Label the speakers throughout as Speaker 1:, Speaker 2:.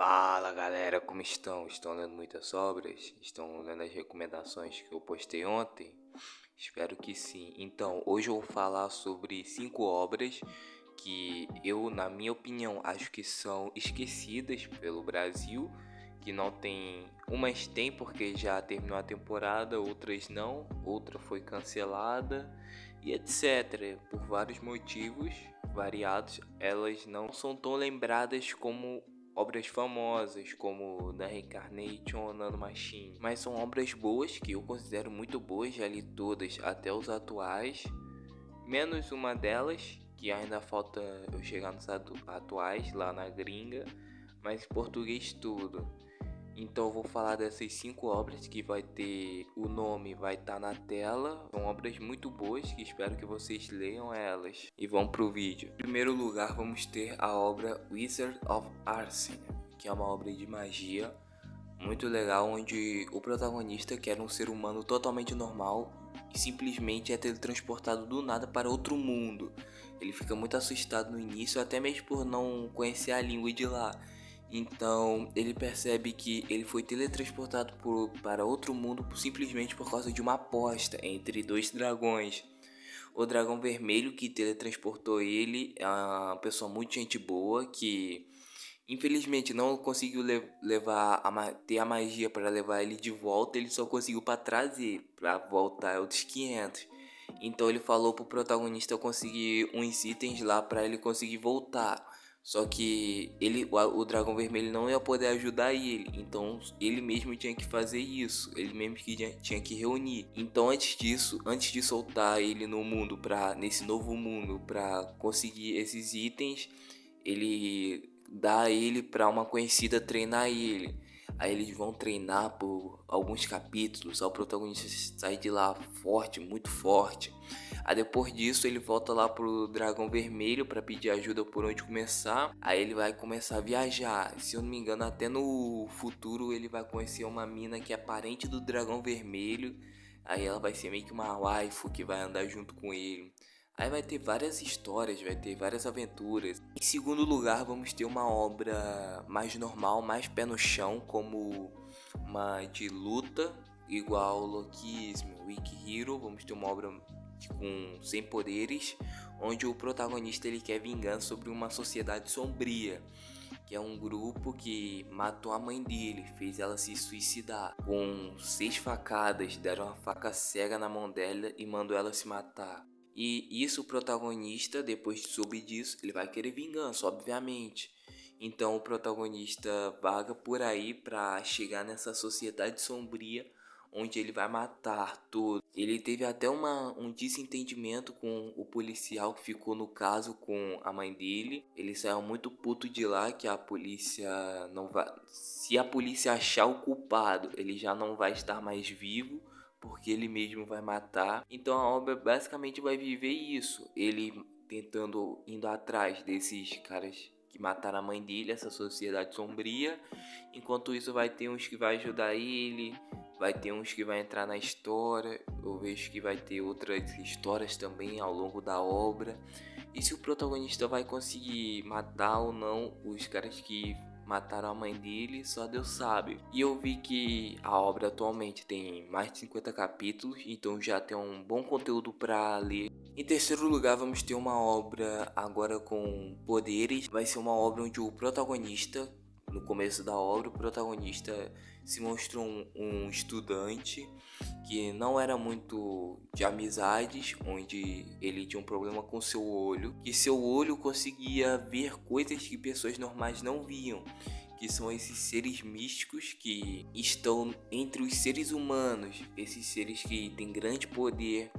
Speaker 1: Fala galera, como estão? Estão lendo muitas obras? Estão lendo as recomendações que eu postei ontem? Espero que sim. Então, hoje eu vou falar sobre 5 obras que eu, na minha opinião, acho que são esquecidas pelo Brasil, que não tem, umas tem porque já terminou a temporada, outras não, outra foi cancelada e etc. Por vários motivos variados, elas não são tão lembradas como obras famosas como The Reincarnation ou Nano Machine, mas são obras boas que eu considero muito boas, já li todas até os atuais, menos uma delas que ainda falta eu chegar nos atuais lá na gringa, mas em português tudo. Então eu vou falar dessas 5 obras que vai ter, o nome vai estar na tela. São obras muito boas que espero que vocês leiam elas. E vamos pro vídeo. Em primeiro lugar vamos ter a obra Wizard of Arsene, que é uma obra de magia muito legal, onde o protagonista, que era um ser humano totalmente normal, e simplesmente é teletransportado do nada para outro mundo. Ele fica muito assustado no início, até mesmo por não conhecer a língua de lá. Então ele percebe que ele foi teletransportado para outro mundo simplesmente por causa de uma aposta entre dois dragões. O dragão vermelho que teletransportou ele é uma pessoa muito gente boa que infelizmente não conseguiu ter a magia para levar ele de volta. Ele só conseguiu para trazer, para voltar outros 500. Então ele falou pro protagonista conseguir uns itens lá para ele conseguir voltar. Só que o dragão vermelho não ia poder ajudar ele, então ele mesmo tinha que fazer isso, ele mesmo que tinha que reunir. Então antes disso, antes de soltar ele no mundo nesse novo mundo para conseguir esses itens, ele dá ele para uma conhecida treinar ele. Aí eles vão treinar por alguns capítulos, aí o protagonista sai de lá forte, muito forte. Aí depois disso ele volta lá pro Dragão Vermelho para pedir ajuda por onde começar. Aí ele vai começar a viajar. Se eu não me engano, até no futuro ele vai conhecer uma mina que é parente do Dragão Vermelho. Aí ela vai ser meio que uma waifu que vai andar junto com ele. Aí vai ter várias histórias, vai ter várias aventuras. Em segundo lugar, vamos ter uma obra mais normal, mais pé no chão, como uma de luta, igual Lokiism, Weak Hero. Vamos ter uma obra com sem poderes, onde o protagonista ele quer vingança sobre uma sociedade sombria, que é um grupo que matou a mãe dele, fez ela se suicidar com 6 facadas, deram uma faca cega na mão dela e mandou ela se matar. E isso o protagonista, depois de soube disso, ele vai querer vingança, obviamente. Então o protagonista vaga por aí para chegar nessa sociedade sombria onde ele vai matar tudo. Ele teve até um desentendimento com o policial que ficou no caso com a mãe dele. Ele saiu muito puto de lá que a polícia não vai... Se a polícia achar o culpado, ele já não vai estar mais vivo, porque ele mesmo vai matar. Então a obra basicamente vai viver isso. Ele tentando, indo atrás desses caras que mataram a mãe dele, essa sociedade sombria. Enquanto isso vai ter uns que vai ajudar ele, vai ter uns que vai entrar na história. Eu vejo que vai ter outras histórias também ao longo da obra. E se o protagonista vai conseguir matar ou não os caras que mataram a mãe dele, só Deus sabe. E eu vi que a obra atualmente tem mais de 50 capítulos, então já tem um bom conteúdo para ler. Em terceiro lugar, vamos ter uma obra agora com poderes. Vai ser uma obra onde o protagonista, no começo da obra, o protagonista se mostrou um estudante que não era muito de amizades, onde ele tinha um problema com seu olho, que seu olho conseguia ver coisas que pessoas normais não viam, que são esses seres místicos que estão entre os seres humanos, esses seres que têm grande poder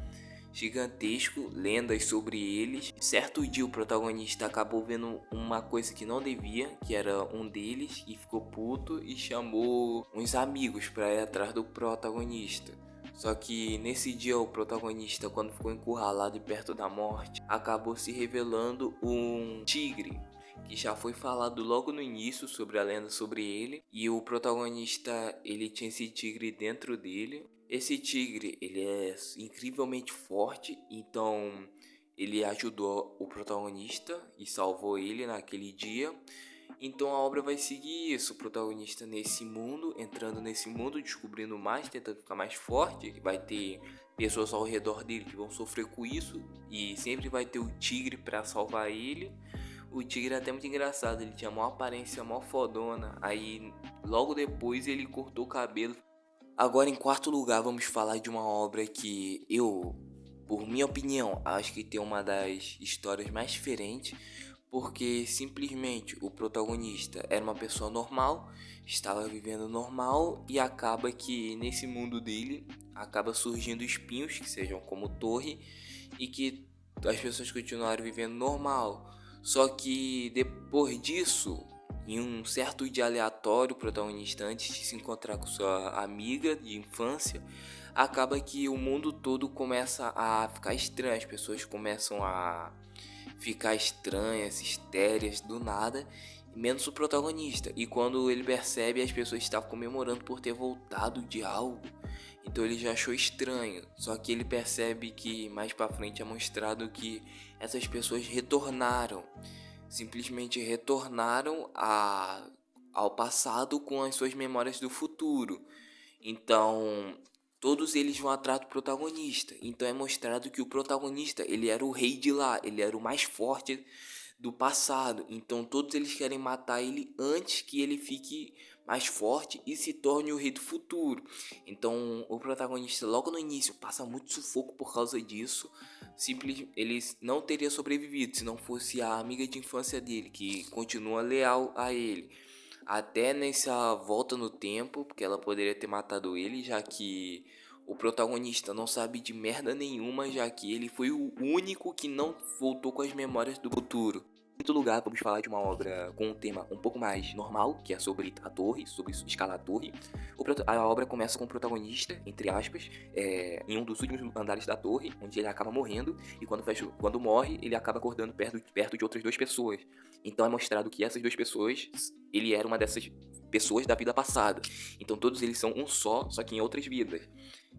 Speaker 1: gigantesco, lendas sobre eles. Certo dia o protagonista acabou vendo uma coisa que não devia, que era um deles, e ficou puto e chamou uns amigos para ir atrás do protagonista. Só que nesse dia o protagonista, quando ficou encurralado e perto da morte, acabou se revelando um tigre, que já foi falado logo no início sobre a lenda sobre ele, e o protagonista ele tinha esse tigre dentro dele. Esse tigre ele é incrivelmente forte, então ele ajudou o protagonista e salvou ele naquele dia. Então a obra vai seguir isso, o protagonista nesse mundo, entrando nesse mundo, descobrindo mais, tentando ficar mais forte. Vai ter pessoas ao redor dele que vão sofrer com isso e sempre vai ter o tigre pra salvar ele. O tigre é até muito engraçado, ele tinha uma aparência mó fodona, aí logo depois ele cortou o cabelo. Agora em quarto lugar vamos falar de uma obra que eu, por minha opinião, acho que tem uma das histórias mais diferentes, porque simplesmente o protagonista era uma pessoa normal, estava vivendo normal e acaba que nesse mundo dele acaba surgindo espinhos que sejam como torre e que as pessoas continuaram vivendo normal. Só que depois disso, em um certo dia aleatório, o protagonista, antes de se encontrar com sua amiga de infância, acaba que o mundo todo começa a ficar estranho, as pessoas começam a ficar estranhas, histérias do nada, menos o protagonista. E quando ele percebe, as pessoas estavam comemorando por ter voltado de algo. Então ele já achou estranho. Só que ele percebe que mais pra frente é mostrado que essas pessoas retornaram. Simplesmente retornaram ao passado com as suas memórias do futuro. Então, todos eles vão atrás do protagonista. Então é mostrado que o protagonista, ele era o rei de lá, ele era o mais forte do passado. Então todos eles querem matar ele antes que ele fique mais forte e se torne o rei do futuro. Então o protagonista logo no início passa muito sufoco por causa disso. Simples, ele não teria sobrevivido se não fosse a amiga de infância dele, que continua leal a ele até nessa volta no tempo, porque ela poderia ter matado ele, já que o protagonista não sabe de merda nenhuma, já que ele foi o único que não voltou com as memórias do futuro. Em quinto lugar, vamos falar de uma obra com um tema um pouco mais normal, que é sobre a torre, sobre escalar a torre. A obra começa com o protagonista, entre aspas, em um dos últimos andares da torre, onde ele acaba morrendo, e quando morre, ele acaba acordando perto de outras duas pessoas. Então é mostrado que essas duas pessoas, ele era uma dessas pessoas da vida passada. Então todos eles são um só que em outras vidas.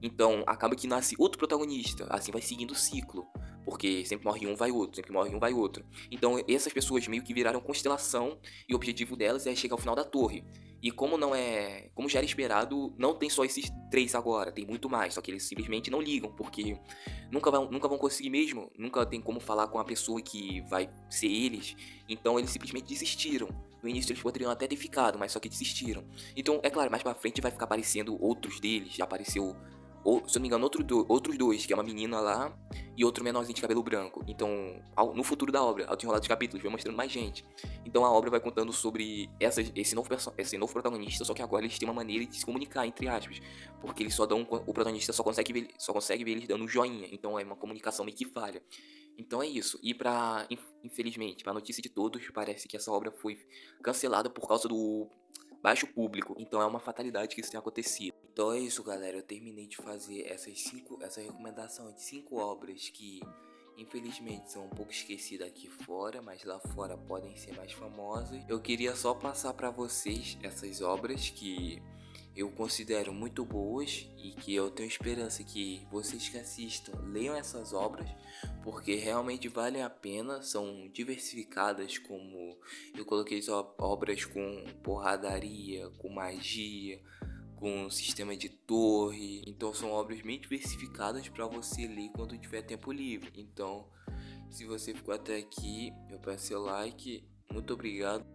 Speaker 1: Então acaba que nasce outro protagonista, assim vai seguindo o ciclo. Porque sempre morre um, vai outro, sempre morre um, vai outro. Então essas pessoas meio que viraram constelação e o objetivo delas é chegar ao final da torre. E como já era esperado, não tem só esses três agora, tem muito mais, só que eles simplesmente não ligam, porque nunca vão conseguir mesmo, nunca tem como falar com a pessoa que vai ser eles, então eles simplesmente desistiram. No início eles poderiam até ter ficado, mas só que desistiram. Então, é claro, mais pra frente vai ficar aparecendo outros deles, já apareceu, se eu não me engano, outros dois, que é uma menina lá e outro menorzinho de cabelo branco. Então, no futuro da obra, ao desenrolar dos capítulos, vai mostrando mais gente. Então a obra vai contando sobre esse novo protagonista, só que agora eles têm uma maneira de se comunicar, entre aspas. Porque eles o protagonista só consegue ver eles dando um joinha. Então é uma comunicação meio que falha. Então é isso. E infelizmente, pra notícia de todos, parece que essa obra foi cancelada por causa do baixo público. Então é uma fatalidade que isso tenha acontecido. Então é isso, galera. Eu terminei de fazer essa recomendação de 5 obras que infelizmente são um pouco esquecidas aqui fora, mas lá fora podem ser mais famosas. Eu queria só passar pra vocês essas obras que eu considero muito boas e que eu tenho esperança que vocês que assistam leiam essas obras, porque realmente valem a pena, são diversificadas, como eu coloquei obras com porradaria, com magia, com sistema de torre, então são obras bem diversificadas para você ler quando tiver tempo livre. Então, se você ficou até aqui, eu peço seu like, muito obrigado.